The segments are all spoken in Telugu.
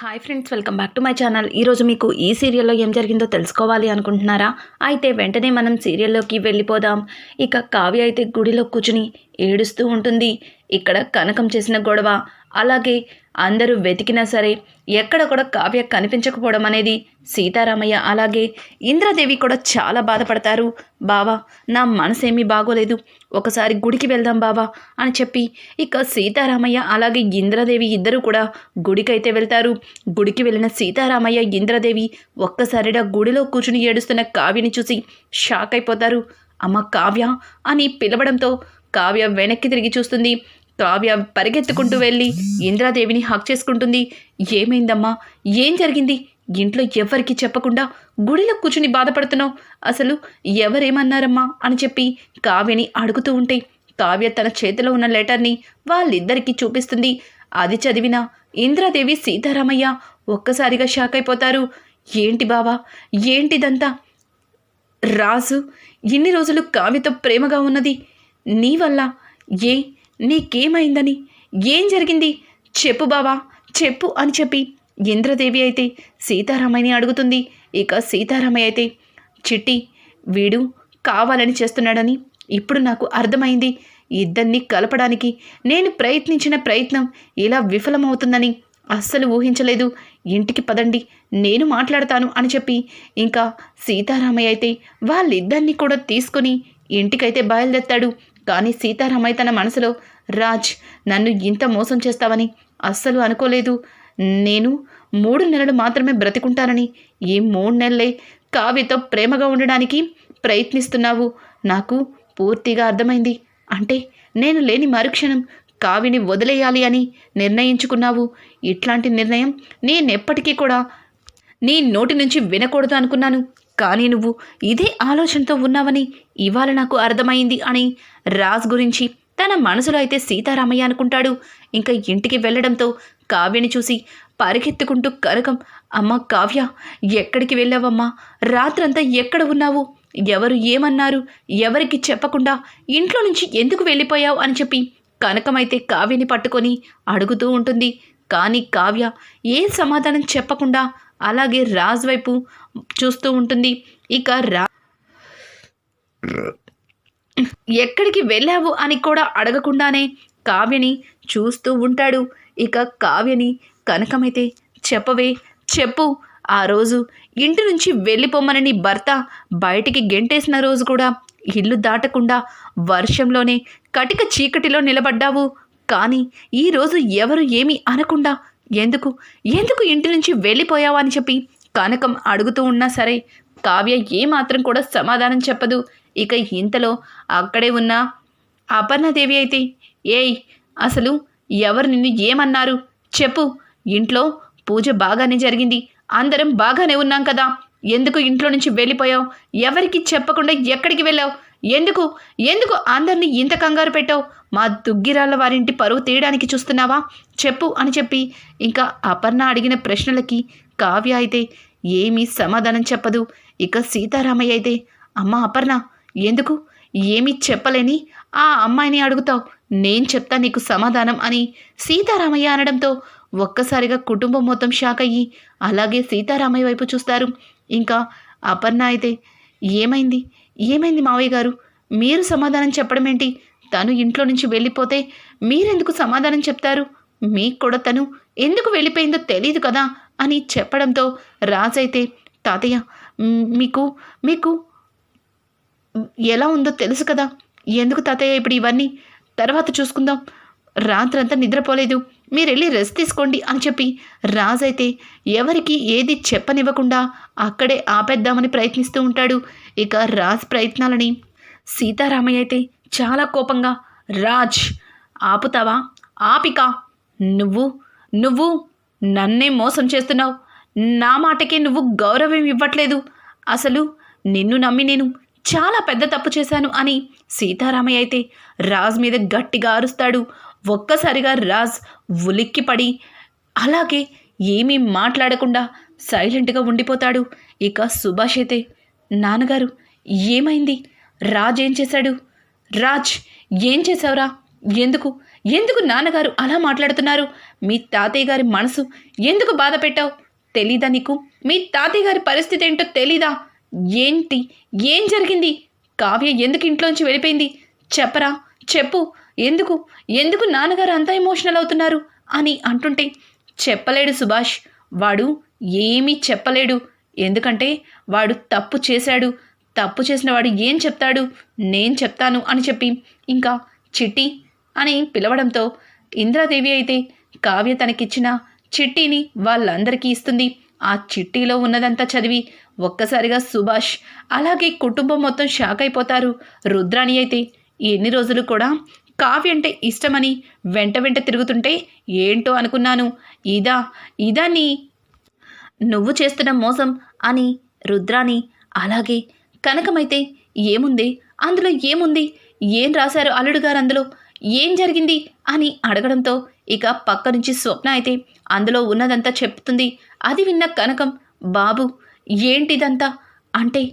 Hi friends, welcome back to my channel. ఈరోజు మీకు ఈ సీరియల్లో ఏం జరిగిందో తెలుసుకోవాలి అనుకుంటున్నారా? అయితే వెంటనే మనం సీరియల్లోకి వెళ్ళిపోదాం. ఇక కావ్య అయితే గుడిలో కూర్చుని ఏడుస్తూ ఉంటుంది. ఇక్కడ కనకం చేసిన గొడవ, అలాగే అందరూ వెతికినా సరే ఎక్కడ కూడా కావ్య కనిపించకపోవడం అనేది సీతారామయ్య అలాగే ఇంద్రదేవి కూడా చాలా బాధపడతారు. బావా, నా మనసేమీ బాగోలేదు, ఒకసారి గుడికి వెళ్దాం బావా అని చెప్పి ఇక సీతారామయ్య అలాగే ఇంద్రదేవి ఇద్దరు కూడా గుడికైతే వెళ్తారు. గుడికి వెళ్ళిన సీతారామయ్య ఇంద్రదేవి ఒక్కసారిగా గుడిలో కూర్చుని ఏడుస్తున్న కావ్యని చూసి షాక్ అయిపోతారు. అమ్మ కావ్య అని పిలవడంతో కావ్య వెనక్కి తిరిగి చూస్తుంది. కావ్య పరిగెత్తుకుంటూ వెళ్ళి ఇంద్రాదేవిని హక్ చేసుకుంటుంది. ఏమైందమ్మా, ఏం జరిగింది? ఇంట్లో ఎవరికి చెప్పకుండా గుడిలో కూర్చుని బాధపడుతున్నావు, అసలు ఎవరేమన్నారమ్మా అని చెప్పి కావ్యని అడుగుతూ ఉంటే కావ్య తన చేతిలో ఉన్న లెటర్ని వాళ్ళిద్దరికీ చూపిస్తుంది. అది చదివిన ఇంద్రాదేవి సీతారామయ్య ఒక్కసారిగా షాక్ అయిపోతారు. ఏంటి బావా, ఏంటిదంతా? రాజు ఇన్ని రోజులు కావ్యతో ప్రేమగా ఉన్నది నీ వల్ల, నీకేమైందని, ఏం జరిగింది చెప్పు బావా, చెప్పు అని చెప్పి ఇంద్రదేవి అయితే సీతారామయ్యని అడుగుతుంది. ఇక సీతారామయ్య అయితే, చిట్టి వీడు కావాలని చేస్తున్నాడని ఇప్పుడు నాకు అర్థమైంది. ఇద్దరిని కలపడానికి నేను ప్రయత్నించిన ప్రయత్నం ఇలా విఫలమవుతుందని అస్సలు ఊహించలేదు. ఇంటికి పదండి, నేను మాట్లాడతాను అని చెప్పి ఇంకా సీతారామయ్య అయితే వాళ్ళిద్దరినీ కూడా తీసుకుని ఇంటికైతే బయలుదేరుతాడు. కానీ సీతారామయ్య తన మనసులో, రాజ్ నన్ను ఇంత మోసం చేస్తావని అస్సలు అనుకోలేదు. నేను 3 నెలలు మాత్రమే బ్రతికుంటానని, ఈ 3 నెలలే కావ్యతో ప్రేమగా ఉండడానికి ప్రయత్నిస్తున్నావు. నాకు పూర్తిగా అర్థమైంది. అంటే నేను లేని మరుక్షణం కావ్యని వదిలేయాలి అని నిర్ణయించుకున్నావు. ఇట్లాంటి నిర్ణయం నేనెప్పటికీ కూడా నీ నోటి నుంచి వినకూడదు అనుకున్నాను. కానీ నువ్వు ఇదే ఆలోచనతో ఉన్నావని ఇవాళ నాకు అర్థమైంది అని రాజ్ గురించి తన మనసులో అయితే సీతారామయ్య అనుకుంటాడు. ఇంకా ఇంటికి వెళ్ళడంతో కావ్యని చూసి పరిగెత్తుకుంటూ కనకం, అమ్మ కావ్య, ఎక్కడికి వెళ్ళావమ్మా? రాత్రంతా ఎక్కడ ఉన్నావు? ఎవరు ఏమన్నారు? ఎవరికి చెప్పకుండా ఇంట్లో నుంచి ఎందుకు వెళ్ళిపోయావు అని చెప్పి కనకమైతే కావ్యని పట్టుకొని అడుగుతూ ఉంటుంది. కానీ కావ్య ఏ సమాధానం చెప్పకుండా అలాగే రాజ్ వైపు చూస్తూ ఉంటుంది. ఇక ఎక్కడికి వెళ్ళావు అని కూడా అడగకుండానే కావ్యని చూస్తూ ఉంటాడు. ఇక కావ్యని కనకమైతే, చెప్పవే, చెప్పు, ఆ రోజు ఇంటి నుంచి వెళ్ళిపోమ్మని నీ భర్త బయటికి గెంటేసిన రోజు కూడా ఇల్లు దాటకుండా వర్షంలోనే కటిక చీకటిలో నిలబడ్డావు. కానీ ఈరోజు ఎవరు ఏమీ అనకుండా ఎందుకు ఇంటి నుంచి వెళ్ళిపోయావు అని చెప్పి కనకం అడుగుతూ ఉన్నా సరే కావ్య ఏమాత్రం కూడా సమాధానం చెప్పదు. ఇక ఇంతలో అక్కడే ఉన్న అపర్ణదేవి అయితే, ఏయ్ అసలు ఎవరు నిన్ను ఏమన్నారు చెప్పు? ఇంట్లో పూజ బాగానే జరిగింది, అందరం బాగానే ఉన్నాం కదా, ఎందుకు ఇంట్లో నుంచి వెళ్ళిపోయావు? ఎవరికి చెప్పకుండా ఎక్కడికి వెళ్ళావు? ఎందుకు ఎందుకు అందరినీ ఇంత కంగారు పెట్టావు? మా దుగ్గిరాళ్ళ వారింటి పరువు తీయడానికి చూస్తున్నావా? చెప్పు అని చెప్పి ఇంకా అపర్ణ అడిగిన ప్రశ్నలకి కావ్య అయితే ఏమీ సమాధానం చెప్పదు. ఇక సీతారామయ్య అయితే, అమ్మ అపర్ణ, ఎందుకు ఏమీ చెప్పలేని ఆ అమ్మాయిని అడుగుతావు? నేను చెప్తా నీకు సమాధానం అని సీతారామయ్య అనడంతో ఒక్కసారిగా కుటుంబం మొత్తం షాక్ అయ్యి అలాగే సీతారామయ్య వైపు చూస్తారు. ఇంకా అపర్ణ అయితే, ఏమైంది మావయ్య గారు, మీరు సమాధానం చెప్పడం ఏంటి? తను ఇంట్లో నుంచి వెళ్ళిపోతే మీరెందుకు సమాధానం చెప్తారు? మీకు కూడా తను ఎందుకు వెళ్ళిపోయిందో తెలియదు కదా అని చెప్పడంతో రాజైతే, తాతయ్య మీకు ఎలా ఉందో తెలుసు కదా, ఎందుకు తాతయ్య ఇప్పుడు ఇవన్నీ? తర్వాత చూసుకుందాం, రాత్రంతా నిద్రపోలేదు, మీరు వెళ్ళి రెస్ట్ తీసుకోండి అని చెప్పి రాజైతే ఎవరికి ఏది చెప్పనివ్వకుండా అక్కడే ఆపేద్దామని ప్రయత్నిస్తూ ఉంటాడు. ఇక రాజ్ ప్రయత్నాలని సీతారామయ్య అయితే చాలా కోపంగా, రాజ్ ఆపుతావా? ఆపిక, నువ్వు నన్నే మోసం చేస్తున్నావు, నా మాటకే నువ్వు గౌరవం ఇవ్వట్లేదు, అసలు నిన్ను నమ్మి నేను చాలా పెద్ద తప్పు చేశాను అని సీతారామయ్య అయితే రాజ్ మీద గట్టిగా అరుస్తాడు. ఒక్కసారిగా రాజ్ ఉలిక్కిపడి అలాగే ఏమీ మాట్లాడకుండా సైలెంట్గా ఉండిపోతాడు. ఇక సుభాష్ అయితే, నాన్నగారు ఏమైంది? రాజ్ ఏం చేశాడు? రాజ్ ఏం చేశావురా? ఎందుకు ఎందుకు నాన్నగారు అలా మాట్లాడుతున్నారు? మీ తాతయ్య గారి మనసు ఎందుకు బాధ పెట్టావు? తెలీదా నీకు? మీ తాతయ్య గారి పరిస్థితి ఏంటో తెలీదా? ఏంటి? ఏం జరిగింది? కావ్య ఎందుకు ఇంట్లోంచి వెళ్ళిపోయింది? చెప్పరా, చెప్పు. ఎందుకు ఎందుకు నాన్నగారు అంత ఎమోషనల్ అవుతున్నారు అని అంటుంటే, చెప్పలేడు సుభాష్. వాడు ఏమీ చెప్పలేడు. ఎందుకంటే వాడు తప్పు చేశాడు. తప్పు చేసిన వాడు ఏం చెప్తాడు? నేను చెప్తాను అని చెప్పి ఇంకా చిట్టి అని పిలవడంతో ఇంద్రాదేవి అయితే కావ్య తనకిచ్చిన చిట్టీని వాళ్ళందరికీ ఇస్తుంది. ఆ చిట్టీలో ఉన్నదంతా చదివి ఒక్కసారిగా సుభాష్ అలాగే కుటుంబం మొత్తం షాక్ అయిపోతారు. రుద్రాణి అయితే ఎన్ని రోజులు కూడా కావ్య అంటే ఇష్టమని వెంట వెంట తిరుగుతుంటే ఏంటో అనుకున్నాను. ఇదా నువ్వు చేస్తున్న మోసం అని రుద్రాణి అలాగే కనకమైతే ఏముంది అందులో? ఏముంది? ఏం రాశారు అల్లుడు గారు అందులో? ఏం జరిగింది అని అడగడంతో ఇక పక్క నుంచి స్వప్న అయితే అందులో ఉన్నదంతా చెప్తుంది. అది విన్న కనకం, బాబు ఏంటిదంతా? అంటే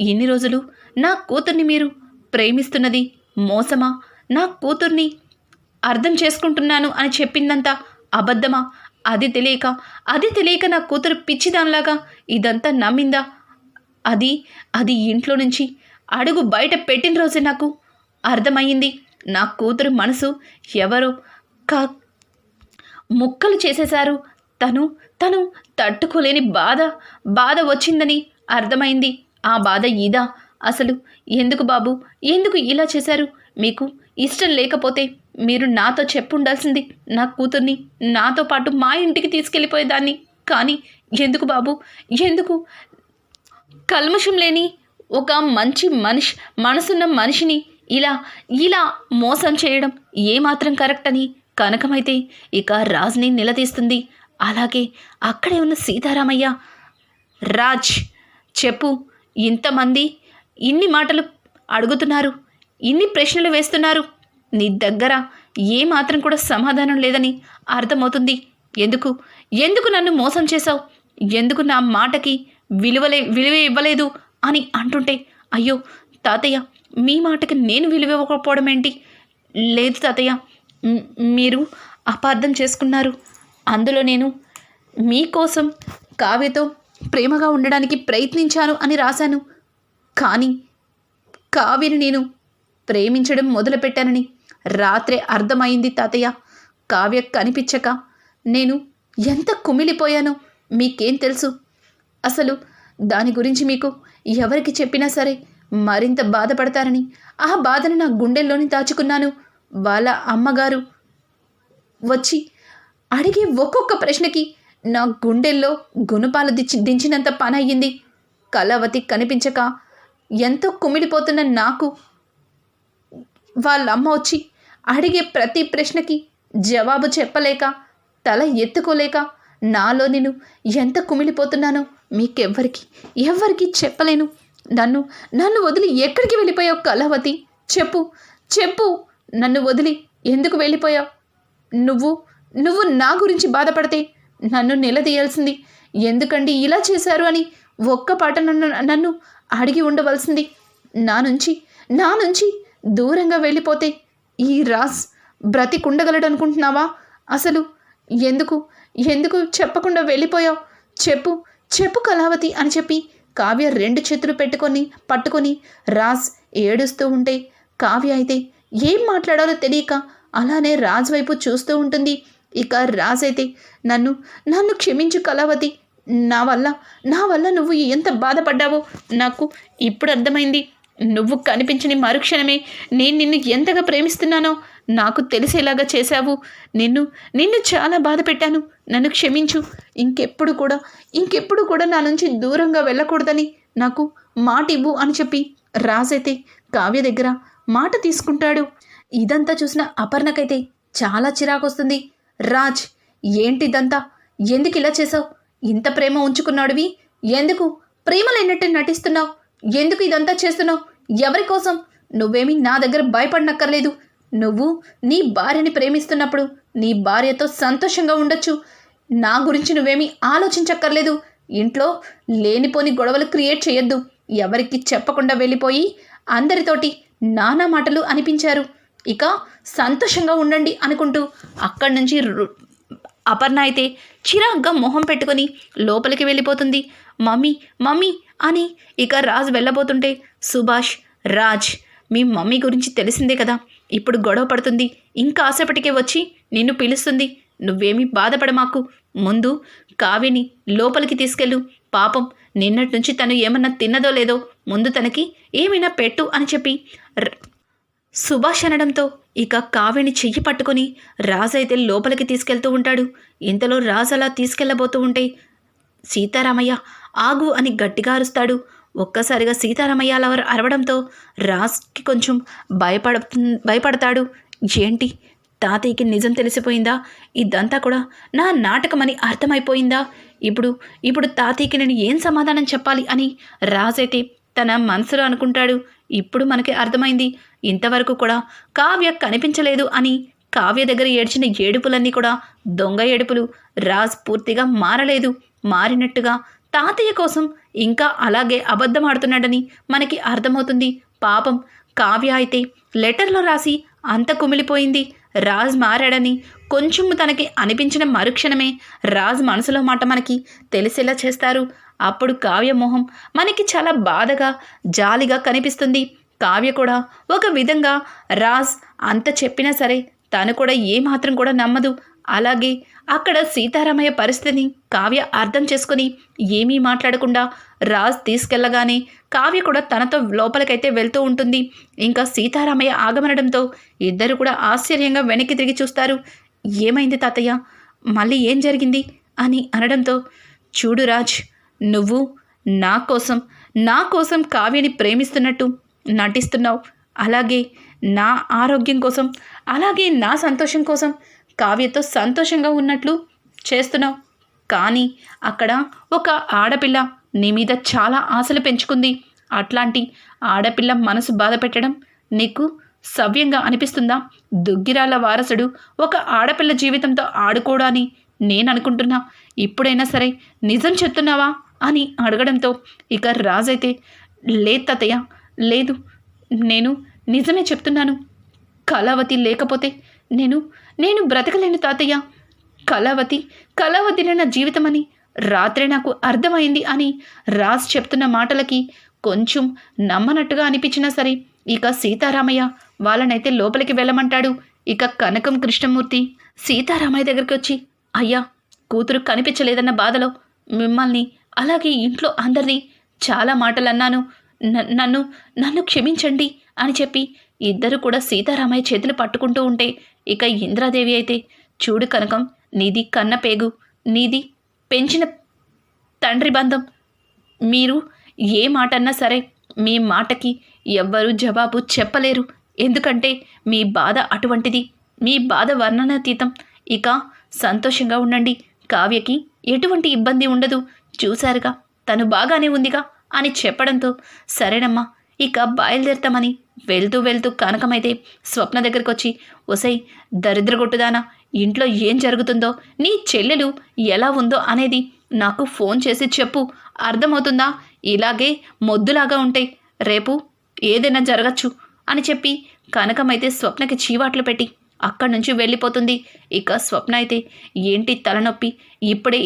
ఇన్ని రోజులు నా కూతుర్ని మీరు ప్రేమిస్తున్నది మోసమా? నా కూతుర్ని అర్థం చేసుకుంటున్నాను అని చెప్పిందంతా అబద్ధమా? అది తెలియక నా కూతురు పిచ్చిదానిలాగా ఇదంతా నమ్మిందా? అది ఇంట్లో నుంచి అడుగు బయట పెట్టిన రోజే నాకు అర్థమయ్యింది. నా కూతురు మనసు ఎవరో ముక్కలు చేసేశారు. తను తట్టుకోలేని బాధ వచ్చిందని అర్థమైంది. ఆ బాధ ఇదా? అసలు ఎందుకు బాబు, ఎందుకు ఇలా చేశారు? మీకు ఇష్టం లేకపోతే మీరు నాతో చెప్పుండాల్సింది. నా కూతుర్ని నాతో పాటు మా ఇంటికి తీసుకెళ్ళిపోయేదాన్ని. కానీ ఎందుకు బాబు, ఎందుకు? కల్మషం లేని ఒక మంచి మనసున్న మనిషిని ఇలా మోసం చేయడం ఏమాత్రం కరెక్ట్ అని కనకమైతే ఇక రాజ్ని నిలదీస్తుంది. అలాగే అక్కడే ఉన్న సీతారామయ్య, రాజ్ చెప్పు, ఇంతమంది ఇన్ని మాటలు అడుగుతున్నారు, ఇన్ని ప్రశ్నలు వేస్తున్నారు, నీ దగ్గర ఏమాత్రం కూడా సమాధానం లేదని అర్థమవుతుంది. ఎందుకు నన్ను మోసం చేశావు? ఎందుకు నా మాటకి విలువ ఇవ్వలేదు అని అంటుంటే, అయ్యో తాతయ్య, మీ మాటకి నేను విలువ ఇవ్వకపోవడం ఏంటి? లేదు తాతయ్య, మీరు అపార్థం చేసుకున్నారు. అందులో నేను మీకోసం కావ్యతో ప్రేమగా ఉండడానికి ప్రయత్నించాను అని రాశాను. కానీ కావ్యని నేను ప్రేమించడం మొదలుపెట్టానని రాత్రే అర్థమైంది తాతయ్య. కావ్య కనిపించక నేను ఎంత కుమిలిపోయానో మీకేం తెలుసు? అసలు దాని గురించి మీకు ఎవరికి చెప్పినా సరే మరింత బాధపడతారని ఆ బాధను నా గుండెల్లోని దాచుకున్నాను. వాళ్ళ అమ్మగారు వచ్చి అడిగే ఒక్కొక్క ప్రశ్నకి నా గుండెల్లో గుణపాలు దించినంత పని అయ్యింది. కళావతి కనిపించక ఎంతో కుమిలిపోతున్న నాకు వాళ్ళమ్మ వచ్చి అడిగే ప్రతి ప్రశ్నకి జవాబు చెప్పలేక, తల ఎత్తుకోలేక నాలో నేను ఎంత కుమిలిపోతున్నానో మీకెవ్వరికి చెప్పలేను. నన్ను వదిలి ఎక్కడికి వెళ్ళిపోయావు కళావతి? చెప్పు నన్ను వదిలి ఎందుకు వెళ్ళిపోయావు? నువ్వు నా గురించి బాధపడితే నన్ను నిలదీయాల్సింది. ఎందుకండి ఇలా చేశారు అని ఒక్క పాట నన్ను అడిగి ఉండవలసింది. నా నుంచి దూరంగా వెళ్ళిపోతే ఈ రాజ్ బ్రతికుండగలడు అనుకుంటున్నావా? అసలు ఎందుకు చెప్పకుండా వెళ్ళిపోయావు? చెప్పు కళావతి అని చెప్పి కావ్య 2 చేతులు పట్టుకొని రాజ్ ఏడుస్తూ ఉంటే, కావ్య అయితే ఏం మాట్లాడాలో తెలియక అలానే రాజ్ వైపు చూస్తూ ఉంటుంది. ఇక రాజ్ అయితే నన్ను క్షమించు కళావతి, నా వల్ల నువ్వు ఎంత బాధపడ్డావో నాకు ఇప్పుడు అర్థమైంది. నువ్వు కనిపించని మరుక్షణమే నేను నిన్ను ఎంతగా ప్రేమిస్తున్నానో నాకు తెలిసేలాగా చేశావు. నిన్ను చాలా బాధ పెట్టాను. నన్ను క్షమించు. ఇంకెప్పుడు కూడా నా నుంచి దూరంగా వెళ్ళకూడదని నాకు మాట ఇవ్వు అని చెప్పి రాజైతే కావ్య దగ్గర మాట తీసుకుంటాడు. ఇదంతా చూసిన అపర్ణకైతే చాలా చిరాకొస్తుంది. రాజ్, ఏంటిదంతా? ఎందుకు ఇలా చేసావు? ఇంత ప్రేమ ఉంచుకున్నాడువి, ఎందుకు ప్రేమ లేనట్టు నటిస్తున్నావు? ఎందుకు ఇదంతా చేస్తున్నావు? ఎవరి కోసం? నువ్వేమీ నా దగ్గర భయపడనక్కర్లేదు. నువ్వు నీ భార్యని ప్రేమిస్తున్నప్పుడు నీ భార్యతో సంతోషంగా ఉండొచ్చు. నా గురించి నువ్వేమీ ఆలోచించక్కర్లేదు. ఇంట్లో లేనిపోని గొడవలు క్రియేట్ చేయొద్దు. ఎవరికి చెప్పకుండా వెళ్ళిపోయి అందరితోటి నానా మాటలు అనిపించారు. ఇక సంతోషంగా ఉండండి అనుకుంటూ అక్కడి నుంచి అపర్ణ అయితే చిరాగ్గా మొహం పెట్టుకొని లోపలికి వెళ్ళిపోతుంది. మమ్మీ మమ్మీ అని ఇక రాజ్ వెళ్ళబోతుంటే సుభాష్, రాజ్ మీ మమ్మీ గురించి తెలిసిందే కదా, ఇప్పుడు గొడవ పడుతుంది, ఇంకాసేపటికే వచ్చి నిన్ను పిలుస్తుంది, నువ్వేమీ బాధపడమాకు, ముందు కావ్యని లోపలికి తీసుకెళ్ళు, పాపం నిన్నటి నుంచి తను ఏమన్నా తిన్నదో లేదో ముందు తనకి ఏమైనా పెట్టు అని చెప్పి సుభాష్ అనడంతో ఇక కావ్యని చెయ్యి పట్టుకొని రాజు అయితే లోపలికి తీసుకెళ్తూ ఉంటాడు. ఇంతలో రాజు అలా తీసుకెళ్లబోతూ ఉంటే సీతారామయ్య ఆగు అని గట్టిగా అరుస్తాడు. ఒక్కసారిగా సీతారామయ్య అలా అరవడంతో రాజ్కి కొంచెం భయపడతాడు. ఏంటి, తాతయ్యకి నిజం తెలిసిపోయిందా? ఇదంతా కూడా నా నాటకమని అర్థమైపోయిందా? ఇప్పుడు తాతయ్యకి నేను ఏం సమాధానం చెప్పాలి అని రాజైతే తన మనసులో అనుకుంటాడు. ఇప్పుడు మనకి అర్థమైంది, ఇంతవరకు కూడా కావ్య కనిపించలేదు అని. కావ్య దగ్గర ఏడ్చిన ఏడుపులన్నీ కూడా దొంగ ఏడుపులు. రాజ్ పూర్తిగా మారలేదు, మారినట్టుగా తాతయ్య కోసం ఇంకా అలాగే అబద్ధం ఆడుతున్నాడని మనకి అర్థమవుతుంది. పాపం కావ్య అయితే లెటర్లో రాసి అంత కుమిలిపోయింది. రాజ్ మారాడని కొంచెం తనకి అనిపించిన మరుక్షణమే రాజ్ మనసులో మాట మనకి తెలిసేలా చేస్తారు. అప్పుడు కావ్య మొహం మనకి చాలా బాధగా జాలిగా కనిపిస్తుంది. కావ్య కూడా ఒక విధంగా రాజ్ అంత చెప్పినా సరే తను కూడా ఏమాత్రం కూడా నమ్మదు. అలాగే అక్కడ సీతారామయ్య పరిస్థితిని కావ్య అర్థం చేసుకుని ఏమీ మాట్లాడకుండా రాజ్ తీసుకెళ్లగానే కావ్య కూడా తనతో లోపలికైతే వెళ్తూ ఉంటుంది. ఇంకా సీతారామయ్య ఆగమనడంతో ఇద్దరు కూడా ఆశ్చర్యంగా వెనక్కి తిరిగి చూస్తారు. ఏమైంది తాతయ్య, మళ్ళీ ఏం జరిగింది అని అనడంతో, చూడు రాజ్, నువ్వు నా కోసం కావ్యని ప్రేమిస్తున్నట్టు నటిస్తున్నావు, అలాగే నా ఆరోగ్యం కోసం, అలాగే నా సంతోషం కోసం కావ్యతో సంతోషంగా ఉన్నట్లు చేస్తున్నావు. కానీ అక్కడ ఒక ఆడపిల్ల నీ మీద చాలా ఆశలు పెంచుకుంది. అట్లాంటి ఆడపిల్ల మనసు బాధ పెట్టడం నీకు సవ్యంగా అనిపిస్తుందా? దుగ్గిరాల వారసుడు ఒక ఆడపిల్ల జీవితంతో ఆడుకోవడాని నేను అనుకుంటున్నా. ఇప్పుడైనా సరే నిజం చెప్తున్నావా అని అడగడంతో ఇక రాజైతే, లేదు తాతయ్య, లేదు, నేను నిజమే చెప్తున్నాను. కళావతి లేకపోతే నేను బ్రతకలేను తాతయ్య. కళావతినే నా జీవితం అని రాత్రే నాకు అర్థమైంది అని రాజ్ చెప్తున్న మాటలకి కొంచెం నమ్మనట్టుగా అనిపించినా సరే ఇక సీతారామయ్య వాళ్ళనైతే లోపలికి వెళ్ళమంటాడు. ఇక కనకం కృష్ణమూర్తి సీతారామయ్య దగ్గరికి వచ్చి, అయ్యా, కూతురు కనిపించలేదన్న బాధలో మిమ్మల్ని అలాగే ఇంట్లో అందరినీ చాలా మాటలు అన్నాను, నన్ను క్షమించండి అని చెప్పి ఇద్దరు కూడా సీతారామయ్య చేతులు పట్టుకుంటూ ఉంటే ఇక ఇంద్రాదేవి అయితే, చూడు కనకం, నీది కన్న పేగు, నీది పెంచిన తండ్రి బంధం, మీరు ఏ మాట అన్నా సరే మీ మాటకి ఎవ్వరూ జవాబు చెప్పలేరు. ఎందుకంటే మీ బాధ అటువంటిది, మీ బాధ వర్ణనాతీతం. ఇక సంతోషంగా ఉండండి, కావ్యకి ఎటువంటి ఇబ్బంది ఉండదు, చూశారుగా తను బాగానే ఉందిగా అని చెప్పడంతో సరేనమ్మా ఇక బయలుదేరుతామని వెళ్తూ కనకమైతే స్వప్న దగ్గరికి వచ్చి, ఒసై దరిద్రగొట్టుదానా, ఇంట్లో ఏం జరుగుతుందో, నీ చెల్లెలు ఎలా ఉందో అనేది నాకు ఫోన్ చేసి చెప్పు, అర్థమవుతుందా? ఇలాగే మొద్దులాగా ఉంటే రేపు ఏదైనా జరగచ్చు అని చెప్పి కనకమైతే స్వప్నకి చీవాట్లు పెట్టి అక్కడి నుంచి వెళ్ళిపోతుంది. ఇక స్వప్న అయితే, ఏంటి తలనొప్పి,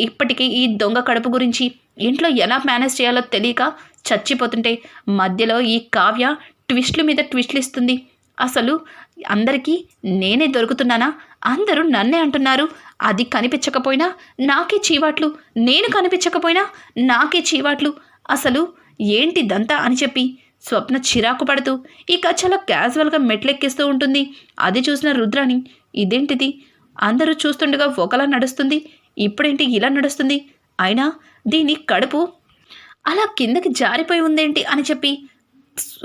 ఇప్పటికీ ఈ దొంగ కడుపు గురించి ఇంట్లో ఎలా మేనేజ్ చేయాలో తెలియక చచ్చిపోతుంటే మధ్యలో ఈ కావ్య ట్విస్టుల మీద ట్విస్టులు ఇస్తుంది. అసలు అందరికీ నేనే దొరుకుతున్నానా? అందరూ నన్నే అంటున్నారు. అది కనిపించకపోయినా నాకే చీవాట్లు, నేను కనిపించకపోయినా నాకే చీవాట్లు. అసలు ఏంటిదంతా అని చెప్పి స్వప్న చిరాకు పడుతూ ఇక చాలా క్యాజువల్గా మెట్లెక్కిస్తూ ఉంటుంది. అది చూసిన రుద్రాణి, ఇదేంటిది, అందరూ చూస్తుండగా ఒకలా నడుస్తుంది, ఇప్పుడేంటి ఇలా నడుస్తుంది, అయినా దీని కడుపు అలా కిందకి జారిపోయి ఉందేంటి అని చెప్పి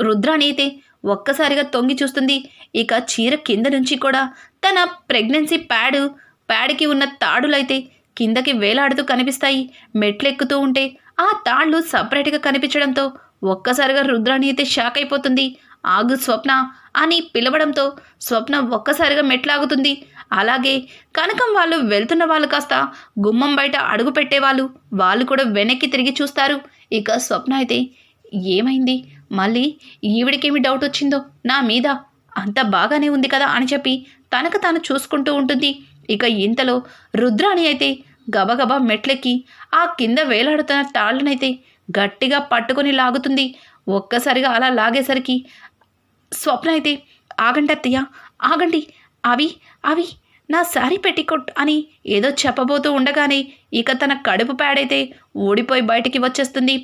రుద్రాణి అయితే ఒక్కసారిగా తొంగి చూస్తుంది. ఇక చీర కింద నుంచి కూడా తన ప్రెగ్నెన్సీ ప్యాడ్కి ఉన్న తాడులైతే కిందకి వేలాడుతూ కనిపిస్తాయి. మెట్లెక్కుతూ ఉంటే ఆ తాళ్ళు సపరేట్గా కనిపించడంతో ఒక్కసారిగా రుద్రాణి అయితే షాక్ అయిపోతుంది. ఆగు స్వప్న అని పిలవడంతో స్వప్న ఒక్కసారిగా మెట్లాగుతుంది. అలాగే కనకం వాళ్ళు వెళ్తున్న వాళ్ళు కాస్త గుమ్మం బయట అడుగు పెట్టేవాళ్ళు వాళ్ళు కూడా వెనక్కి తిరిగి చూస్తారు. ఇక స్వప్న అయితే, ఏమైంది, మళ్ళీ ఈవిడికేమి డౌట్ వచ్చిందో నా మీద అంతా బాగానే ఉంది కదా అని చెప్పి తనకు తాను చూసుకుంటూ ఉంటుంది. ఇక ఇంతలో రుద్రాణి అయితే గబగబా మెట్లెక్కి ఆ కింద వేలాడుతున్న తాళ్ళనైతే గట్టిగా పట్టుకొని లాగుతుంది. ఒక్కసారిగా అలా లాగేసరికి స్వప్న అయితే ఆగండి అత్తయ్య, ఆగండి, అవి అవి నా శారీ పెట్టికొట్ అని ఏదో చెప్పబోతూ ఉండగానే ఇక తన కడుపు ప్యాడైతే ఊడిపోయి బయటికి వచ్చేస్తుంది.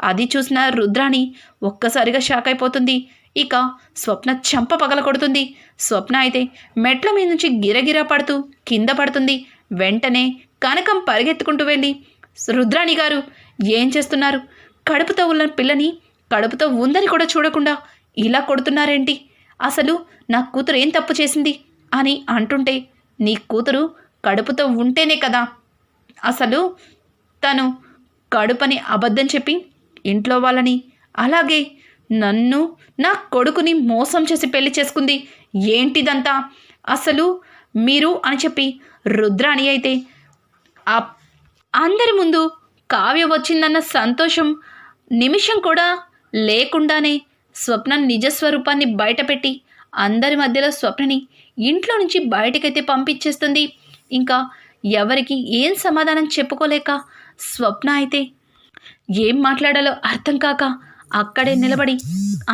అది చూసిన రుద్రాణి ఒక్కసారిగా షాక్ అయిపోతుంది. ఇక స్వప్న చెంప పగల కొడుతుంది. స్వప్న అయితే మెట్ల మీద నుంచి గిరగిరా పడుతూ కింద పడుతుంది. వెంటనే కనకం పరిగెత్తుకుంటూ వెళ్ళి, రుద్రాణి గారు ఏం చేస్తున్నారు? కడుపుతో ఉన్న పిల్లని కడుపుతో ఉందని కూడా చూడకుండా ఇలా కొడుతున్నారేంటి? అసలు నా కూతురు ఏం తప్పు చేసింది అని అంటుంటే, నీ కూతురు కడుపుతో ఉంటేనే కదా అసలు తను కడుపని అబద్ధం చెప్పి ఇంట్లో వాళ్ళని అలాగే నన్ను నా కొడుకుని మోసం చేసి పెళ్లి చేసుకుంది. ఏంటిదంతా అసలు మీరు అని చెప్పి రుద్రాణి అయితే అందరి ముందు కావ్య వచ్చిందన్న సంతోషం నిమిషం కూడా లేకుండానే స్వప్న నిజస్వరూపాన్ని బయటపెట్టి అందరి మధ్యలో స్వప్నని ఇంట్లో నుంచి బయటకైతే పంపించేస్తుంది. ఇంకా ఎవరికి ఏం సమాధానం చెప్పుకోలేక స్వప్న అయితే ఏం మాట్లాడాలో అర్థం కాక అక్కడే నిలబడి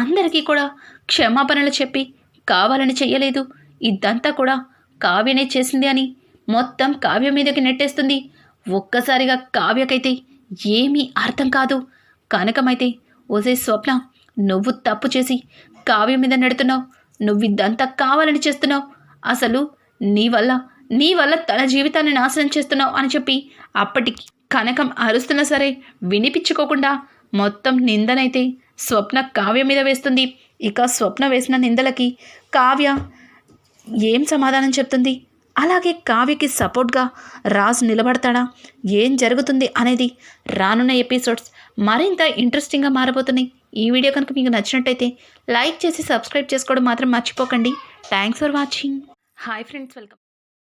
అందరికీ కూడా క్షమాపణలు చెప్పి కావాలని చెయ్యలేదు, ఇదంతా కూడా కావ్యనే చేసింది అని మొత్తం కావ్య మీదకి నెట్టేస్తుంది. ఒక్కసారిగా కావ్యకైతే ఏమీ అర్థం కాదు. కనకమైతే ఓసే స్వప్న, నువ్వు తప్పు చేసి కావ్య మీద నెడుతున్నావు, నువ్వు ఇదంతా కావాలని చేస్తున్నావు, అసలు నీ వల్ల తన జీవితాన్ని నాశనం చేస్తున్నావు అని చెప్పి అప్పటికి కనకం అరుస్తున్నా సరే వినిపించుకోకుండా మొత్తం నిందనైతే స్వప్న కావ్య మీద వేస్తుంది. ఇక స్వప్న వేసిన నిందలకి కావ్య ఏం సమాధానం చెప్తుంది? అలాగే కావ్యకి సపోర్ట్గా రాజ్ నిలబడతాడా? ఏం జరుగుతుంది అనేది రానున్న ఎపిసోడ్స్ మరింత ఇంట్రెస్టింగ్గా మారబోతున్నాయి. ఈ వీడియో కనుక మీకు నచ్చినట్టయితే లైక్ చేసి సబ్స్క్రైబ్ చేసుకోవడం మాత్రం మర్చిపోకండి. Thanks for watching. Hi friends, welcome.